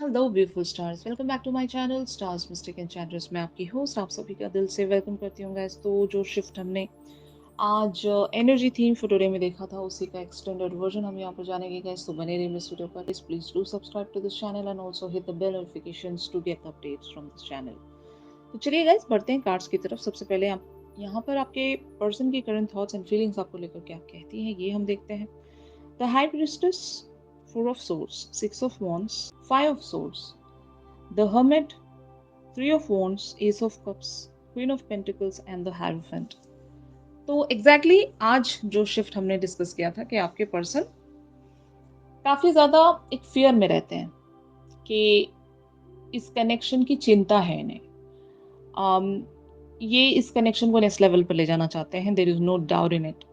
Hello beautiful stars, welcome back to my channel stars mystic enchantress. मैं आपकी host आप सभी का दिल से वेलकम करती हूँ गाइस। तो जो शिफ्ट हमने आज एनर्जी थीम फॉर टुडे में देखा था, उसी का एक्सटेंडेड वर्जन हम यहाँ पर जानेंगे गाइस। तो बने रहिए इस वीडियो पर। Please do subscribe to this channel and also hit the bell notifications to get updates from this channel. तो चलिए गाइस, बढ़ते हैं कार्ड्स की तरफ। सबसे पहले आप यहाँ पर आपके पर्सन की करंट थॉट्स एंड फीलिंग्स आपको लेकर क्या कहती हैं, ये हम देखते हैं। The high priestess, four of swords, six of wands, five of swords, the hermit, three of wands, ace of cups, queen of pentacles and the hierophant। तो आज जो शिफ्ट हमने डिस्कस किया था कि आपके पर्सन काफी ज्यादा एक फियर में रहते हैं कि इस कनेक्शन की चिंता है इन्हें। um, ये इस कनेक्शन को नेक्स्ट लेवल पर ले जाना चाहते हैं, there is no doubt in it.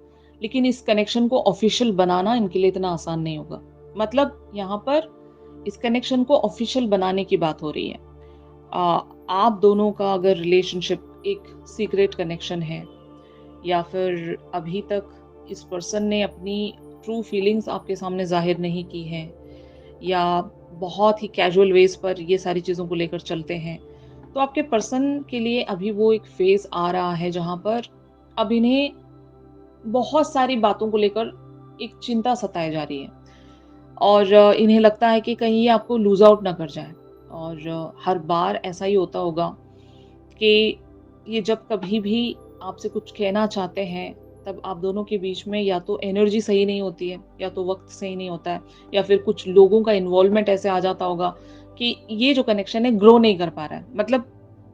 लेकिन इस कनेक्शन को ऑफिशियल बनाना इनके लिए इतना आसान नहीं होगा। मतलब यहाँ पर इस कनेक्शन को ऑफिशियल बनाने की बात हो रही है। आप दोनों का अगर रिलेशनशिप एक सीक्रेट कनेक्शन है, या फिर अभी तक इस पर्सन ने अपनी ट्रू फीलिंग्स आपके सामने जाहिर नहीं की है, या बहुत ही कैजुअल वेज पर ये सारी चीज़ों को लेकर चलते हैं, तो आपके पर्सन के लिए अभी वो एक फेज आ रहा है जहाँ पर अब इन्हें बहुत सारी बातों को लेकर एक चिंता सताई जा रही है। और इन्हें लगता है कि कहीं ये आपको लूज आउट ना कर जाए। और हर बार ऐसा ही होता होगा कि ये जब कभी भी आपसे कुछ कहना चाहते हैं, तब आप दोनों के बीच में या तो एनर्जी सही नहीं होती है, या तो वक्त सही नहीं होता है, या फिर कुछ लोगों का इन्वॉल्वमेंट ऐसे आ जाता होगा कि ये जो कनेक्शन है ग्रो नहीं कर पा रहा है। मतलब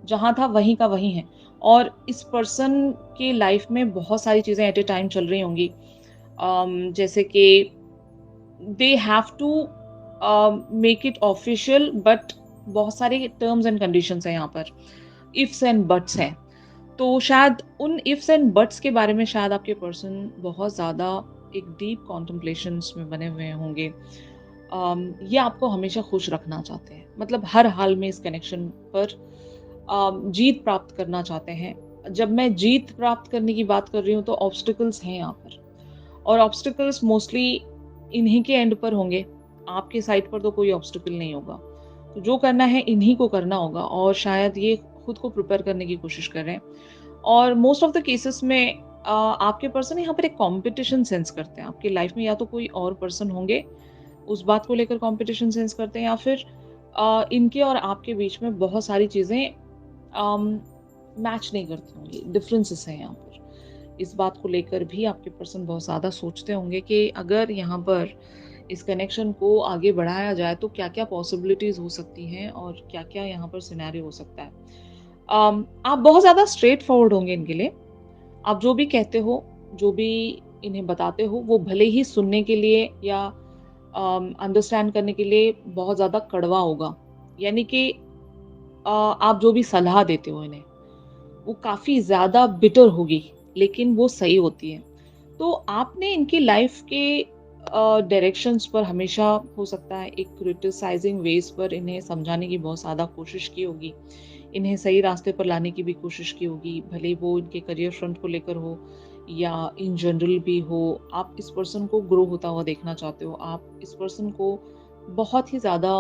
जहाँ था वहीं का वहीं है। और इस पर्सन के लाइफ में बहुत सारी चीजें एट ए टाइम चल रही होंगी। जैसे कि they have to make it official, but बहुत सारे टर्म्स एंड कंडीशंस हैं यहाँ पर, इफ्स एंड बट्स हैं। तो शायद उन इफ्स एंड बट्स के बारे में शायद आपके पर्सन बहुत ज़्यादा एक डीप कॉन्टम्पलेशंस में बने हुए होंगे। ये आपको हमेशा खुश रखना चाहते हैं, मतलब हर हाल में इस कनेक्शन पर जीत प्राप्त करना चाहते हैं। जब मैं जीत प्राप्त करने की बात कर रही हूँ तो ऑब्स्टिकल्स हैं यहाँ पर, और ऑब्स्टिकल्स मोस्टली इन्हीं के एंड पर होंगे। आपके साइड पर तो कोई ऑब्स्टिकल नहीं होगा। तो जो करना है इन्हीं को करना होगा, और शायद ये खुद को प्रिपेयर करने की कोशिश कर रहे हैं। और मोस्ट ऑफ द केसेस में आपके पर्सन यहाँ पर एक कंपटीशन सेंस करते हैं आपकी लाइफ में। या तो कोई और पर्सन होंगे, उस बात को लेकर कंपटीशन सेंस करते हैं, या फिर इनके और आपके बीच में बहुत सारी चीज़ें मैच नहीं करती होंगी, डिफरेंसेस हैं यहाँ पर। इस बात को लेकर भी आपके पर्सन बहुत ज़्यादा सोचते होंगे कि अगर यहाँ पर इस कनेक्शन को आगे बढ़ाया जाए तो क्या क्या पॉसिबिलिटीज हो सकती हैं, और क्या क्या यहाँ पर सिनेरियो हो सकता है। आप बहुत ज़्यादा स्ट्रेट फॉरवर्ड होंगे इनके लिए। आप जो भी कहते हो, जो भी इन्हें बताते हो, वो भले ही सुनने के लिए या अंडरस्टैंड करने के लिए बहुत ज़्यादा कड़वा होगा। यानी कि आप जो भी सलाह देते हो इन्हें, वो काफ़ी ज़्यादा बिटर होगी, लेकिन वो सही होती है। तो आपने इनकी लाइफ के डायरेक्शंस पर हमेशा हो सकता है एक क्रिटिसाइजिंग वेज पर इन्हें समझाने की बहुत ज़्यादा कोशिश की होगी। इन्हें सही रास्ते पर लाने की भी कोशिश की होगी, भले वो इनके करियर फ्रंट को लेकर हो या इन जनरल भी हो। आप इस पर्सन को ग्रो होता हुआ देखना चाहते हो। आप इस पर्सन को बहुत ही ज़्यादा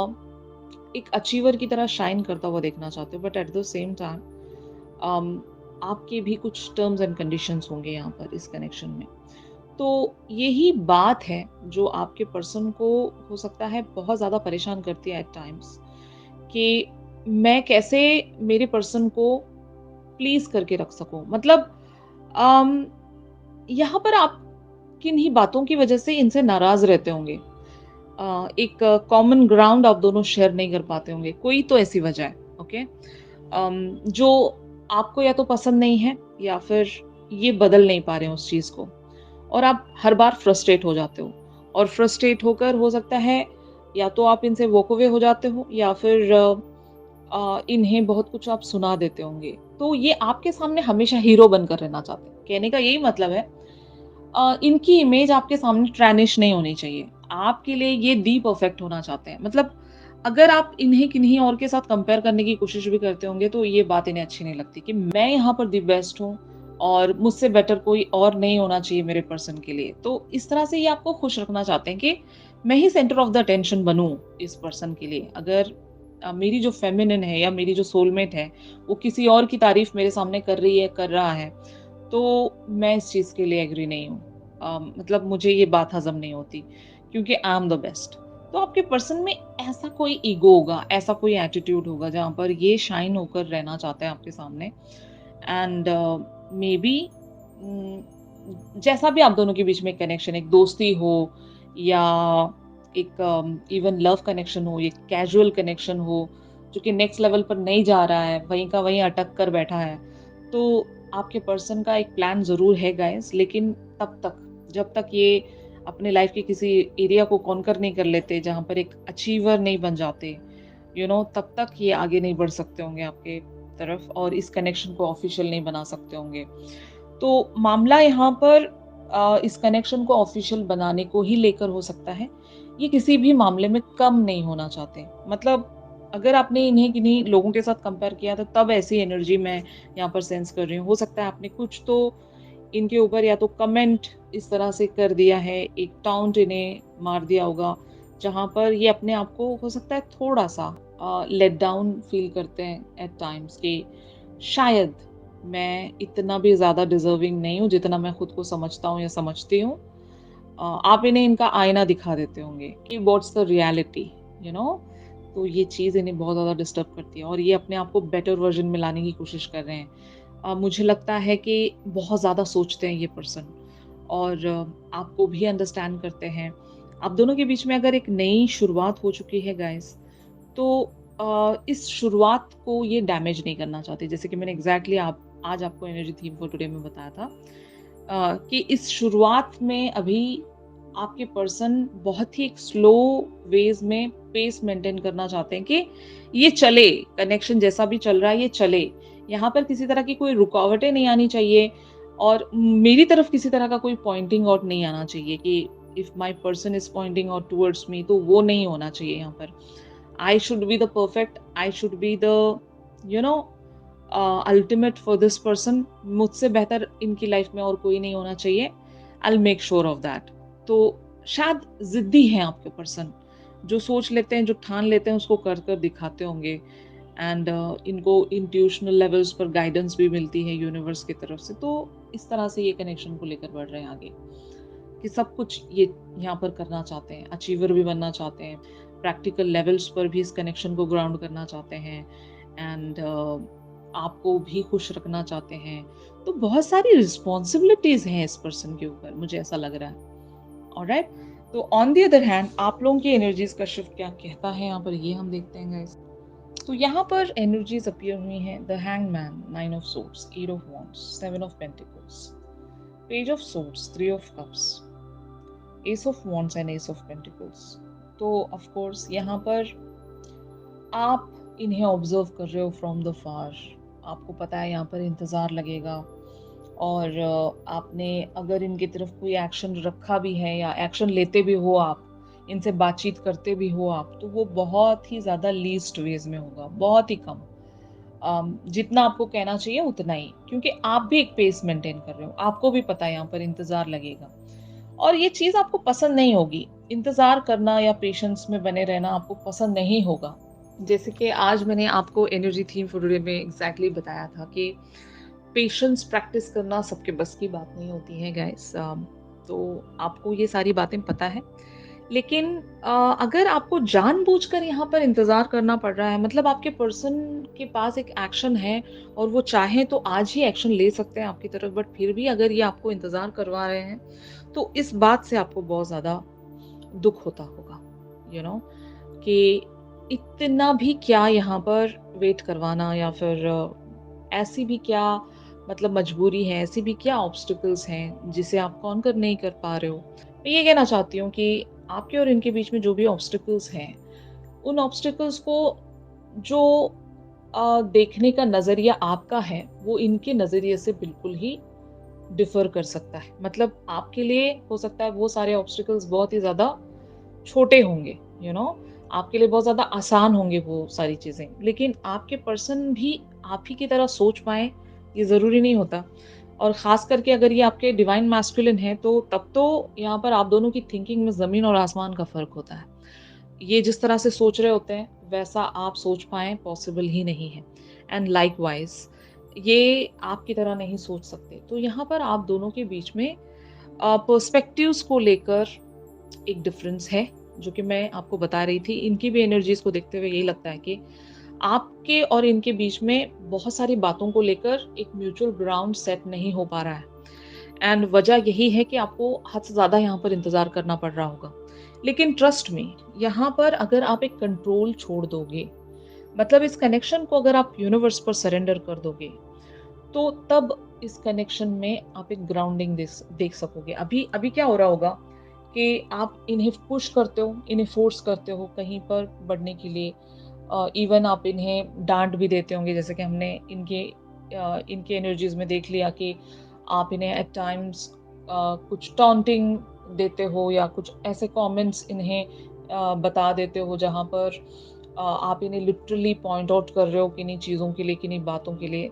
एक अचीवर की तरह शाइन करता हुआ देखना चाहते हो, but at the same time आपके भी कुछ टर्म्स एंड कंडीशंस होंगे यहाँ पर इस कनेक्शन में। तो यही बात है जो आपके पर्सन को हो सकता है बहुत ज़्यादा परेशान करती है एट टाइम्स, कि मैं कैसे मेरे पर्सन को प्लीज करके रख सकूं। मतलब अम, यहाँ पर आप किन ही बातों की वजह से इनसे नाराज रहते होंगे। एक कॉमन ग्राउंड आप दोनों शेयर नहीं कर पाते होंगे, कोई तो ऐसी वजह है। ओके, जो आपको या तो पसंद नहीं है, या फिर ये बदल नहीं पा रहे हैं उस चीज को, और आप हर बार फ्रस्ट्रेट हो जाते हो। और फ्रस्ट्रेट होकर हो सकता है या तो आप इनसे वॉक अवे हो जाते हो, या फिर इन्हें बहुत कुछ आप सुना देते होंगे। तो ये आपके सामने हमेशा हीरो बनकर रहना चाहते हैं। कहने का यही मतलब है, इनकी इमेज आपके सामने ट्रेनिश नहीं होनी चाहिए। आपके लिए ये दी परफेक्ट होना चाहते हैं। मतलब अगर आप इन्हें किन्हीं और के साथ कंपेयर करने की कोशिश भी करते होंगे, तो ये बात इन्हें अच्छी नहीं लगती कि मैं यहाँ पर दी बेस्ट हूँ और मुझसे बेटर कोई और नहीं होना चाहिए मेरे पर्सन के लिए। तो इस तरह से ये आपको खुश रखना चाहते हैं कि मैं ही सेंटर ऑफ द अटेंशन बनूँ इस पर्सन के लिए। अगर मेरी जो फेमिनिन है या मेरी जो सोलमेट है, वो किसी और की तारीफ़ मेरे सामने कर रही है, कर रहा है, तो मैं इस चीज़ के लिए एग्री नहीं हूँ। मतलब मुझे ये बात हज़म नहीं होती, क्योंकि आई एम द बेस्ट। तो आपके पर्सन में ऐसा कोई ईगो होगा, ऐसा कोई एटीट्यूड होगा जहाँ पर ये शाइन होकर रहना चाहता है आपके सामने। एंड मेबी जैसा भी आप दोनों के बीच में कनेक्शन, एक दोस्ती हो या एक इवन लव कनेक्शन हो, ये कैजुअल कनेक्शन हो, जो कि नेक्स्ट लेवल पर नहीं जा रहा है, वहीं का वहीं अटक कर बैठा है, तो आपके पर्सन का एक प्लान ज़रूर है गाइस, लेकिन तब तक, जब तक ये अपने लाइफ के किसी एरिया को कॉन्कर नहीं कर लेते, जहाँ पर एक अचीवर नहीं बन जाते, तब तक ये आगे नहीं बढ़ सकते होंगे आपके तरफ और इस कनेक्शन को ऑफिशियल नहीं बना सकते होंगे। तो मामला यहाँ पर इस कनेक्शन को ऑफिशियल बनाने को ही लेकर हो सकता है। ये किसी भी मामले में कम नहीं होना चाहते। मतलब अगर आपने इन्हें किन्हीं लोगों के साथ कंपेयर किया तो तब ऐसी एनर्जी मैं यहाँ पर सेंस कर रही हूँ। हो सकता है आपने कुछ तो इनके ऊपर या तो कमेंट इस तरह से कर दिया है, एक टाउंट इन्हें मार दिया होगा, जहाँ पर ये अपने आप को हो सकता है थोड़ा-सा लेट डाउन फील करते हैं एट टाइम्स कि शायद मैं इतना भी ज़्यादा डिज़र्विंग नहीं हूँ, जितना मैं खुद को समझता हूँ या समझती हूँ। आप इन्हें इनका आईना दिखा देते होंगे कि what's the reality, you know? तो ये चीज़ इन्हें बहुत ज़्यादा डिस्टर्ब करती है और ये अपने आप को बेटर वर्ज़न में लाने की कोशिश कर रहे हैं। मुझे लगता है कि बहुत ज़्यादा सोचते हैं ये पर्सन और आपको भी अंडरस्टैंड करते हैं। आप दोनों के बीच में अगर एक नई शुरुआत हो चुकी है गाइस, तो इस शुरुआत को ये डैमेज नहीं करना चाहते। जैसे कि मैंने एग्ज़ैक्टली आप आज आपको एनर्जी थीम फॉर टुडे में बताया था कि इस शुरुआत में अभी आपके पर्सन बहुत ही एक स्लो वेज़ में पेस मेंटेन करना चाहते हैं कि ये चले, कनेक्शन जैसा भी चल रहा है ये चले। यहाँ पर किसी तरह की कोई रुकावटें नहीं आनी चाहिए और मेरी तरफ किसी तरह का कोई पॉइंटिंग आउट नहीं आना चाहिए कि if my person is pointing out towards me, तो वो नहीं होना चाहिए यहाँ पर। I should be the perfect, I should be the, you know, ultimate for this person. मुझसे बेहतर इनकी लाइफ में और कोई नहीं होना चाहिए। I make sure of that. तो शायद जिद्दी हैं आपके पर्सन, जो सोच लेते हैं, जो ठान लेते हैं, उसको कर कर दिखाते होंगे। एंड इनको इंट्यूशनल लेवल्स पर गाइडेंस भी मिलती है यूनिवर्स की तरफ से। तो इस तरह से ये कनेक्शन को लेकर बढ़ रहे हैं आगे कि सब कुछ ये यहाँ पर करना चाहते हैं, अचीवर भी बनना चाहते हैं, प्रैक्टिकल लेवल्स पर भी इस कनेक्शन को ग्राउंड करना चाहते हैं एंड आपको भी खुश रखना चाहते हैं। तो बहुत सारी रिस्पॉन्सिबिलिटीज हैं इस पर्सन के ऊपर, मुझे ऐसा लग रहा है। ऑलराइट, तो ऑन द अदर हैंड आप लोगों की एनर्जीज का शिफ्ट क्या कहता है यहाँ पर, ये हम देखते हैं गाइस। तो यहाँ पर एनर्जीज अपीयर हुई हैं, the hangman, 9 of swords, 8 of wands, 7 of pentacles, page of swords, 3 of cups, S of wands and S of pentacles. तो ऑफ कोर्स यहाँ पर आप इन्हें ऑब्जर्व कर रहे हो फ्रॉम द फार। आपको पता है यहाँ पर इंतज़ार लगेगा और आपने अगर इनकी तरफ कोई एक्शन रखा भी है या एक्शन लेते भी हो आप, इनसे बातचीत करते भी हो आप, तो वो बहुत ही ज़्यादा लीस्ट वेज में होगा, बहुत ही कम। जितना आपको कहना चाहिए उतना ही, क्योंकि आप भी एक पेस मेंटेन कर रहे हो, आपको भी पता है यहाँ पर इंतज़ार लगेगा और ये चीज़ आपको पसंद नहीं होगी। इंतज़ार करना या पेशेंस में बने रहना आपको पसंद नहीं होगा। जैसे कि आज मैंने आपको एनर्जी थीम फॉर टुडे में एग्जैक्टली बताया था कि पेशेंस प्रैक्टिस करना सबके बस की बात नहीं होती है गाइस। तो आपको ये सारी बातें पता है, लेकिन अगर आपको जानबूझकर यहाँ पर इंतज़ार करना पड़ रहा है, मतलब आपके पर्सन के पास एक एक्शन है और वो चाहें तो आज ही एक्शन ले सकते हैं आपकी तरफ, बट फिर भी अगर ये आपको इंतज़ार करवा रहे हैं, तो इस बात से आपको बहुत ज़्यादा दुःख होता होगा, कि इतना भी क्या यहाँ पर वेट करवाना, या फिर ऐसी भी क्या मतलब मजबूरी है, ऐसी भी क्या ऑब्स्टिकल्स हैं जिसे आप कॉन्कर नहीं कर पा रहे हो। मैं ये कहना चाहती हूँ कि आपके और इनके बीच में जो भी ऑब्स्टिकल्स हैं, उन ऑब्स्टिकल्स को जो देखने का नज़रिया आपका है, वो इनके नज़रिए से बिल्कुल ही डिफ़र कर सकता है। मतलब आपके लिए हो सकता है वो सारे ऑब्स्टिकल्स बहुत ही ज़्यादा छोटे होंगे, आपके लिए बहुत ज़्यादा आसान होंगे वो सारी चीज़ें, लेकिन आपके पर्सन भी आप ही की तरह सोच पाएँ, ये ज़रूरी नहीं होता। और ख़ास करके अगर ये आपके डिवाइन मैस्कुलिन है, तो तब तो यहाँ पर आप दोनों की थिंकिंग में ज़मीन और आसमान का फ़र्क होता है। ये जिस तरह से सोच रहे होते हैं, वैसा आप सोच पाएँ पॉसिबल ही नहीं है। एंड लाइकवाइज़ ये आपकी तरह नहीं सोच सकते। तो यहाँ पर आप दोनों के बीच में पर्सपेक्टिव्स को लेकर एक डिफरेंस है, जो कि मैं आपको बता रही थी। इनकी भी एनर्जीज़ को देखते हुए यही लगता है कि आपके और इनके बीच में बहुत सारी बातों को लेकर एक म्यूचुअल ग्राउंड सेट नहीं हो पा रहा है। एंड वजह यही है कि आपको हद से ज़्यादा यहाँ पर इंतज़ार करना पड़ रहा होगा। लेकिन ट्रस्ट मी, यहाँ पर अगर आप एक कंट्रोल छोड़ दोगे, मतलब इस कनेक्शन को अगर आप यूनिवर्स पर सरेंडर कर दोगे, तो तब इस कनेक्शन में आप एक ग्राउंडिंग देख सकोगे। अभी अभी क्या हो रहा होगा कि आप इन्हें पुश करते हो, इन्हें फोर्स करते हो कहीं पर बढ़ने के लिए। इवन आप इन्हें डांट भी देते होंगे, जैसे कि हमने इनके एनर्जीज में देख लिया कि आप इन्हें एट टाइम्स कुछ टॉन्टिंग देते हो या कुछ ऐसे कमेंट्स इन्हें बता देते हो जहाँ पर आप इन्हें लिटरली पॉइंट आउट कर रहे हो किन्हीं चीज़ों के लिए, किन्हीं बातों के लिए।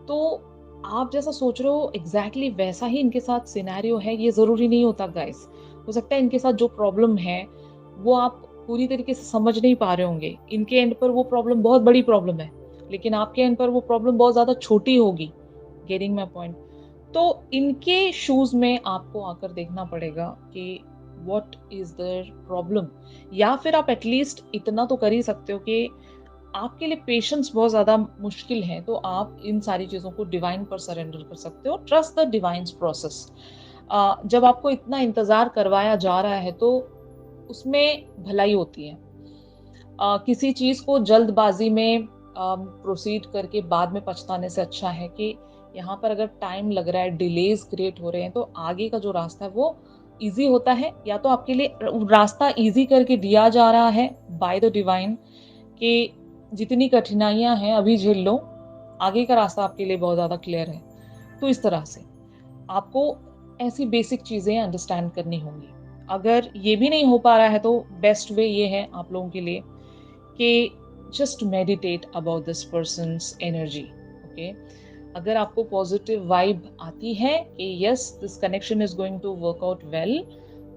तो आप जैसा सोच रहे हो एग्जैक्टली वैसा ही इनके साथ सिनेरियो है, ये ज़रूरी नहीं होता गाइस। हो सकता है इनके साथ जो प्रॉब्लम है, वो आप पूरी तरीके से समझ नहीं पा रहे होंगे। इनके एंड पर वो प्रॉब्लम बहुत बड़ी प्रॉब्लम है, लेकिन आपके एंड पर वो प्रॉब्लम बहुत ज़्यादा छोटी होगी। Getting my point? तो इनके शूज़ में आपको आकर देखना पड़ेगा कि व्हाट इज़ देयर प्रॉब्लम, या फिर आप एटलीस्ट इतना तो कर ही सकते हो कि आपके लिए पेशेंस बहुत ज़्यादा मुश्किल है, तो आप इन सारी चीज़ों को डिवाइन पर सरेंडर कर सकते हो। Trust the divine's process. जब आपको इतना इंतज़ार करवाया जा रहा है, तो उसमें भलाई होती है। किसी चीज़ को जल्दबाज़ी में प्रोसीड करके बाद में पछताने से अच्छा है कि यहाँ पर अगर टाइम लग रहा है, डिलेज़ क्रिएट हो रहे हैं, तो आगे का जो रास्ता है वो ईज़ी होता है। या तो आपके लिए रास्ता ईज़ी करके दिया जा रहा है बाय द डिवाइन कि जितनी कठिनाइयाँ हैं अभी झेल लो, आगे का रास्ता आपके लिए बहुत ज़्यादा क्लियर है। तो इस तरह से आपको ऐसी बेसिक चीज़ें अंडरस्टैंड करनी होंगी। अगर ये भी नहीं हो पा रहा है, तो बेस्ट वे ये है आप लोगों के लिए कि just meditate about this person's energy. Okay, अगर आपको पॉजिटिव वाइब आती है कि yes this connection is going to work out well,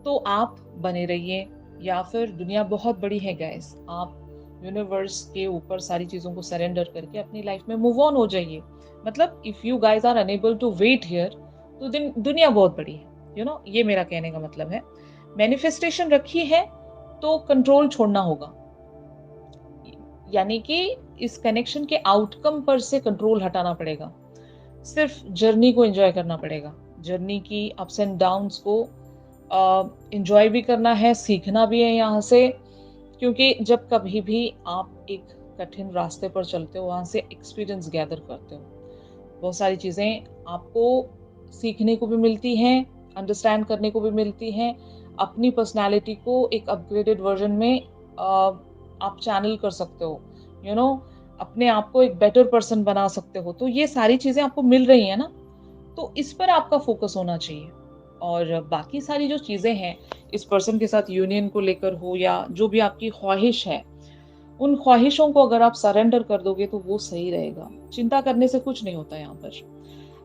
तो आप बने रहिए। या फिर दुनिया बहुत बड़ी है गाइस, आप यूनिवर्स के ऊपर सारी चीज़ों को सरेंडर करके अपनी लाइफ में मूव ऑन हो जाइए। मतलब if you guys are unable to wait here, तो दुनिया बहुत बड़ी है। ये मेरा कहने का मतलब है। मैनिफेस्टेशन रखी है, तो कंट्रोल छोड़ना होगा। यानी कि इस कनेक्शन के आउटकम पर से कंट्रोल हटाना पड़ेगा। सिर्फ जर्नी को एंजॉय करना पड़ेगा। जर्नी की अप्स एंड डाउन्स को एंजॉय भी करना है, सीखना भी है यहाँ से। क्योंकि जब कभी भी आप एक कठिन रास्ते पर चलते हो, वहाँ से एक्सपीरियंस गैदर करते हो। बहुत सारी चीज़ें आपको सीखने को भी मिलती हैं, अंडरस्टैंड करने को भी मिलती हैं। अपनी पर्सनैलिटी को एक अपग्रेडेड वर्ज़न में आप चैनल कर सकते हो। यू नो अपने आप को एक बेटर पर्सन बना सकते हो। तो ये सारी चीज़ें आपको मिल रही हैं ना, तो इस पर आपका फ़ोकस होना चाहिए। और बाकी सारी जो चीज़ें हैं, इस पर्सन के साथ यूनियन को लेकर हो या जो भी आपकी ख़्वाहिश है, उन ख़्वाहिशों को अगर आप सरेंडर कर दोगे, तो वो सही रहेगा। चिंता करने से कुछ नहीं होता यहाँ पर।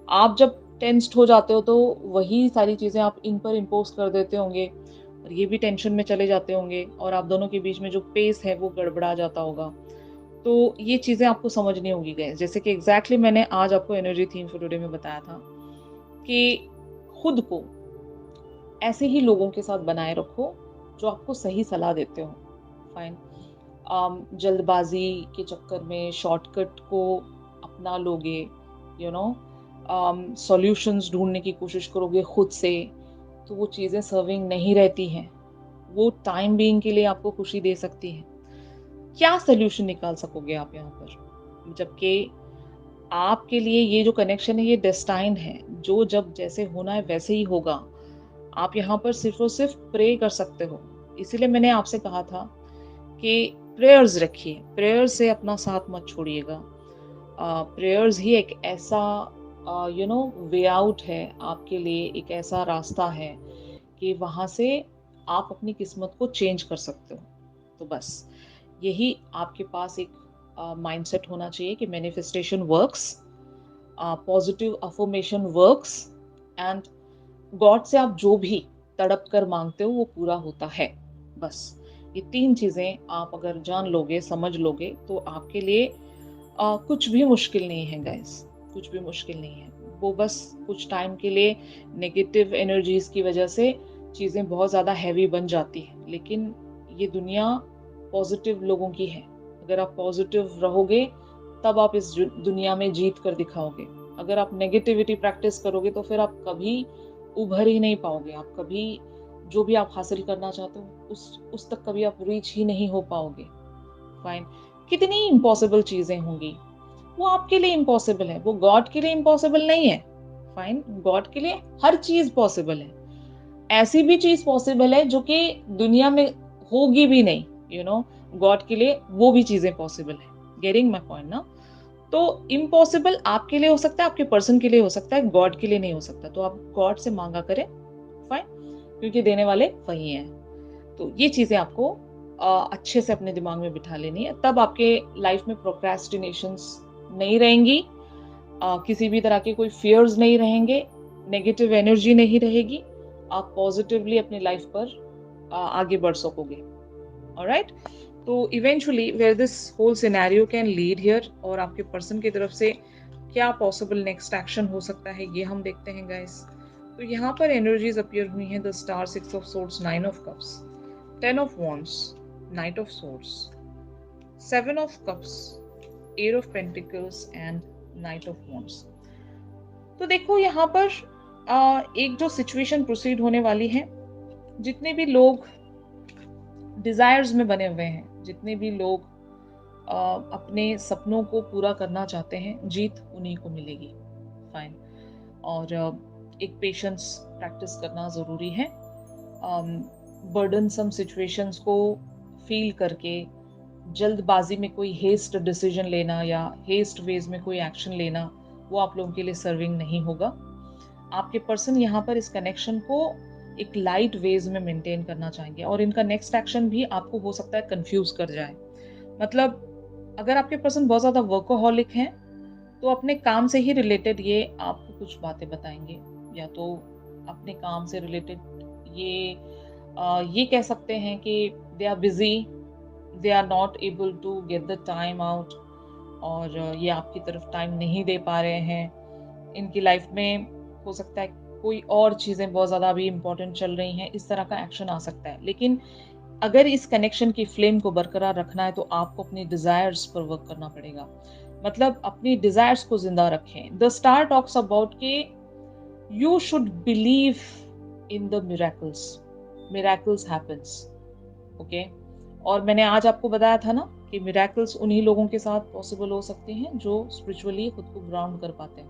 आप जब टेंस्ड हो जाते हो, तो वही सारी चीज़ें आप इन पर इम्पोज़ कर देते होंगे और ये भी टेंशन में चले जाते होंगे और आप दोनों के बीच में जो पेस है वो गड़बड़ा जाता होगा। तो ये चीज़ें आपको समझनी होंगी गाइस। जैसे कि एग्ज़ैक्टली मैंने आज आपको एनर्जी थीम फॉर टुडे में बताया था कि खुद को ऐसे ही लोगों के साथ बनाए रखो जो आपको सही सलाह देते हो। फाइन। जल्दबाजी के चक्कर में शॉर्टकट को अपना लोगे, यू नो सॉल्यूशंस ढूंढने की कोशिश करोगे खुद से, तो वो चीज़ें सर्विंग नहीं रहती हैं। वो टाइम बीइंग के लिए आपको खुशी दे सकती है। क्या सॉल्यूशन निकाल सकोगे आप यहाँ पर? जबकि आपके लिए ये जो कनेक्शन है, ये डेस्टाइन है, जो जब जैसे होना है वैसे ही होगा। आप यहाँ पर सिर्फ और सिर्फ प्रे कर सकते हो। इसीलिए मैंने आपसे कहा था कि प्रेयर्स रखिए, प्रेयर से अपना साथ मत छोड़िएगा। प्रेयर्स ही एक ऐसा वे आउट है आपके लिए, एक ऐसा रास्ता है कि वहाँ से आप अपनी किस्मत को चेंज कर सकते हो। तो बस यही आपके पास एक माइंडसेट होना चाहिए कि manifestation works. Positive affirmation works, and God से आप जो भी तड़प कर मांगते हो वो पूरा होता है। बस ये 3 चीजें आप अगर जान लोगे, समझ लोगे, तो आपके लिए कुछ भी मुश्किल नहीं है गाइस, कुछ भी मुश्किल नहीं है। वो बस कुछ टाइम के लिए नेगेटिव एनर्जीज की वजह से चीजें बहुत ज्यादा हैवी बन जाती हैं, लेकिन ये दुनिया पॉजिटिव लोगों की है। अगर आप पॉजिटिव रहोगे तब आप इस दुनिया में जीत कर दिखाओगे। अगर आप नेगेटिविटी प्रैक्टिस करोगे तो फिर आप कभी उभर ही नहीं पाओगे। आप कभी जो भी आप हासिल करना चाहते हो उस तक कभी आप रीच ही नहीं हो पाओगे। फाइन, कितनी इम्पॉसिबल चीजें होंगी, वो आपके लिए इम्पॉसिबल है, वो गॉड के लिए इम्पॉसिबल नहीं है। फाइन, गॉड के लिए हर चीज पॉसिबल है। ऐसी भी चीज पॉसिबल है जो कि दुनिया में होगी भी नहीं, गॉड के लिए वो भी चीजें पॉसिबल है। गेटिंग माय पॉइंट ना? तो इम्पॉसिबल आपके लिए हो सकता है, आपके पर्सन के लिए हो सकता है, गॉड के लिए नहीं हो सकता। तो आप गॉड से मांगा करें। फाइन, क्योंकि देने वाले वही हैं। तो ये चीजें आपको अच्छे से अपने दिमाग में बिठा लेनी है, तब आपके लाइफ में प्रोक्रेस्टिनेशंस नहीं रहेंगी, किसी भी तरह के कोई फियर्स नहीं रहेंगे, नेगेटिव एनर्जी नहीं रहेगी। आप पॉजिटिवली अपनी लाइफ पर आगे बढ़ सकोगे। ऑलराइट, तो eventually where this whole scenario can lead here, और आपके पर्सन की तरफ से क्या पॉसिबल नेक्स्ट एक्शन हो सकता है ये हम देखते हैं गाइस। तो यहाँ पर एनर्जीज अपीयर हुई हैं, the star, 6 of swords, 9 of cups, 10 of wands, night of swords, 7 of cups, 8 of pentacles and night of wands. तो देखो यहाँ पर एक जो सिचुएशन प्रोसीड होने वाली है, जितने भी लोग डिजायर्स में बने हुए हैं, जितने भी लोग अपने सपनों को पूरा करना चाहते हैं, जीत उन्हीं को मिलेगी। फाइन, और एक पेशेंस प्रैक्टिस करना ज़रूरी है। बर्डनसम सिचुएशंस को फील करके जल्दबाजी में कोई हेस्ट डिसीजन लेना या हेस्ट वेज में कोई एक्शन लेना, वो आप लोगों के लिए सर्विंग नहीं होगा। आपके पर्सन यहाँ पर इस कनेक्शन को एक लाइट वेज में मेंटेन करना चाहेंगे, और इनका नेक्स्ट एक्शन भी आपको हो सकता है कंफ्यूज कर जाए। मतलब अगर आपके पर्सन बहुत ज़्यादा वर्कोहॉलिक हैं तो अपने काम से ही रिलेटेड ये आपको कुछ बातें बताएंगे, या तो अपने काम से रिलेटेड ये कह सकते हैं कि they are busy, they are not able to get the time out, और ये आपकी तरफ टाइम नहीं दे पा रहे हैं। इनकी लाइफ में हो सकता है कोई और चीज़ें बहुत ज़्यादा अभी इम्पोर्टेंट चल रही हैं, इस तरह का एक्शन आ सकता है। लेकिन अगर इस कनेक्शन की फ्लेम को बरकरार रखना है तो आपको अपनी डिजायर्स पर वर्क करना पड़ेगा। मतलब अपनी डिजायर्स को जिंदा रखें। द स्टार टॉक्स अबाउट के you should believe in the miracles, miracles happens. Okay, और मैंने आज आपको बताया था ना कि मिरेकल्स उन्हीं लोगों के साथ पॉसिबल हो सकते हैं जो स्पिरिचुअली खुद को ग्राउंड कर पाते हैं,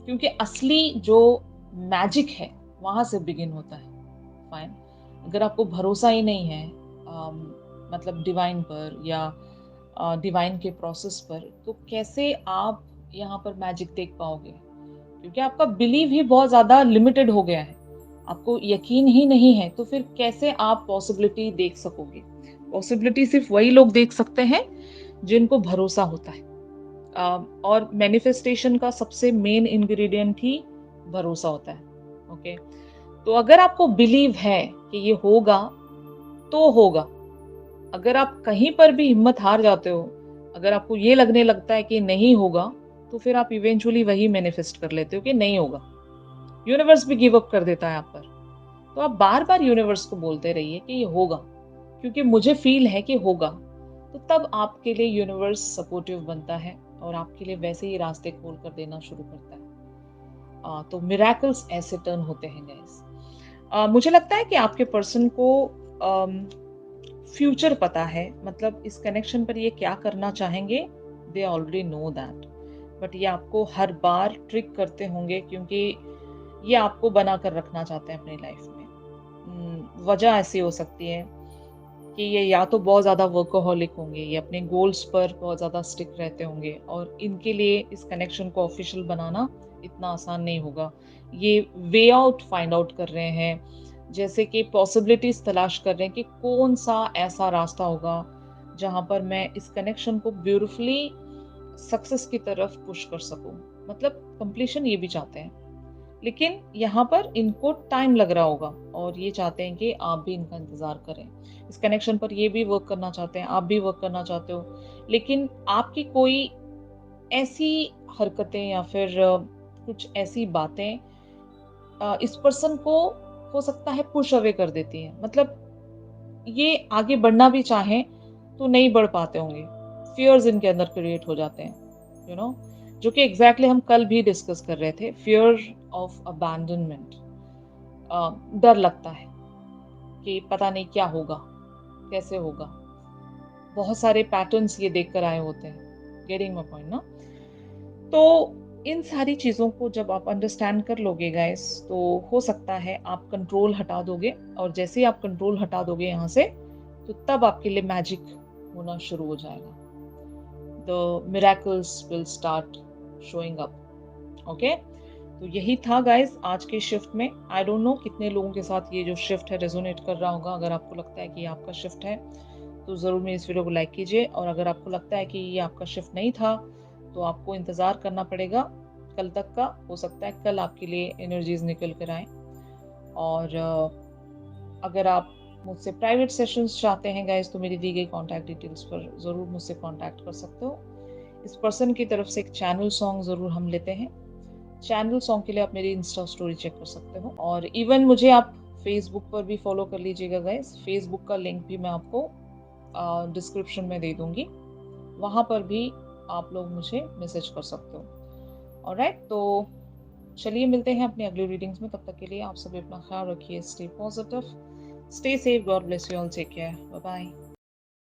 क्योंकि असली जो मैजिक है वहां से बिगिन होता है। फाइन, अगर आपको भरोसा ही नहीं है मतलब डिवाइन पर या डिवाइन के प्रोसेस पर, तो कैसे आप यहाँ पर मैजिक देख पाओगे? क्योंकि आपका बिलीव ही बहुत ज्यादा लिमिटेड हो गया है, आपको यकीन ही नहीं है, तो फिर कैसे आप पॉसिबिलिटी देख सकोगे? पॉसिबिलिटी सिर्फ वही लोग देख सकते हैं जिनको भरोसा होता है। और मैनिफेस्टेशन का सबसे मेन इंग्रेडिएंट ही भरोसा होता है। ओके, तो अगर आपको बिलीव है कि ये होगा तो होगा। अगर आप कहीं पर भी हिम्मत हार जाते हो, अगर आपको ये लगने लगता है कि नहीं होगा, तो फिर आप इवेंचुअली वही मैनिफेस्ट कर लेते हो कि नहीं होगा। यूनिवर्स भी गिव अप कर देता है आप पर। तो आप बार बार यूनिवर्स को बोलते रहिए कि ये होगा, क्योंकि मुझे फील है कि होगा। तो तब आपके लिए यूनिवर्स सपोर्टिव बनता है और आपके लिए वैसे ही रास्ते खोल कर देना शुरू करता है। तो मिरेकल्स ऐसे टर्न होते हैं गाइस। मुझे लगता है कि आपके पर्सन को फ्यूचर पता है, मतलब इस कनेक्शन पर ये क्या करना चाहेंगे, they already know that. But ये आपको हर बार ट्रिक करते होंगे, क्योंकि ये आपको बना कर रखना चाहते हैं अपनी लाइफ में। वजह ऐसी हो सकती है कि ये या तो बहुत ज़्यादा वर्कोहॉलिक होंगे, ये अपने गोल्स पर बहुत ज़्यादा स्टिक रहते होंगे, और इनके लिए इस कनेक्शन को ऑफिशियल बनाना इतना आसान नहीं होगा। ये वे आउट फाइंड आउट कर रहे हैं, जैसे कि पॉसिबिलिटीज तलाश कर रहे हैं कि कौन सा ऐसा रास्ता होगा जहां पर मैं इस कनेक्शन को ब्यूटिफुली सक्सेस की तरफ पुश कर सकूं। मतलब कंप्लीशन ये भी चाहते हैं, लेकिन यहाँ पर इनको टाइम लग रहा होगा और ये चाहते हैं कि आप भी इनका इंतजार करें। इस कनेक्शन पर ये भी वर्क करना चाहते हैं, आप भी वर्क करना चाहते हो, लेकिन आपकी कोई ऐसी हरकतें या फिर कुछ ऐसी बातें इस पर्सन को हो सकता है पुश अवे कर देती हैं। मतलब ये आगे बढ़ना भी चाहें तो नहीं बढ़ पाते होंगे। फियर्स इनके अंदर क्रिएट हो जाते हैं, यू नो, जो कि एग्जैक्टली हम कल भी डिस्कस कर रहे थे, फियर ऑफ अबैंडनमेंट। डर लगता है कि पता नहीं क्या होगा, कैसे होगा। बहुत सारे पैटर्न्स ये देख कर आए होते हैं। गेटिंग माय पॉइंट ना? तो इन सारी चीज़ों को जब आप अंडरस्टैंड कर लोगे गाइस, तो हो सकता है आप कंट्रोल हटा दोगे, और जैसे ही आप कंट्रोल हटा दोगे यहाँ से, तो तब आपके लिए मैजिक होना शुरू हो जाएगा। The miracles will start showing up. Okay, तो यही था गाइस आज के शिफ्ट में। आई डोंट नो कितने लोगों के साथ ये जो शिफ्ट है रेजोनेट कर रहा होगा। अगर आपको लगता है कि ये आपका शिफ्ट है तो ज़रूर मेरी इस वीडियो को लाइक कीजिए, और अगर आपको लगता है कि ये आपका शिफ्ट नहीं था तो आपको इंतज़ार करना पड़ेगा कल तक का। हो सकता है कल आपके लिए एनर्जीज निकल कर आए। और अगर आप मुझसे प्राइवेट सेशंस चाहते हैं गाइस, तो मेरी दी गई कॉन्टैक्ट डिटेल्स पर ज़रूर मुझसे कॉन्टैक्ट कर सकते हो। इस पर्सन की तरफ से एक चैनल सॉन्ग ज़रूर हम लेते हैं। चैनल सॉन्ग के लिए आप मेरी इंस्टा स्टोरी चेक कर सकते हो, और इवन मुझे आप फेसबुक पर भी फॉलो कर लीजिएगा गाइस। फेसबुक का लिंक भी मैं आपको डिस्क्रिप्शन में दे दूंगी, वहाँ पर भी आप लोग मुझे मैसेज कर सकते हो। ऑलराइट, तो चलिए मिलते हैं अपनी अगली रीडिंग्स में। तब तक के लिए आप सभी अपना ख्याल रखिए। Stay positive, stay safe, God bless you all, take care, bye bye.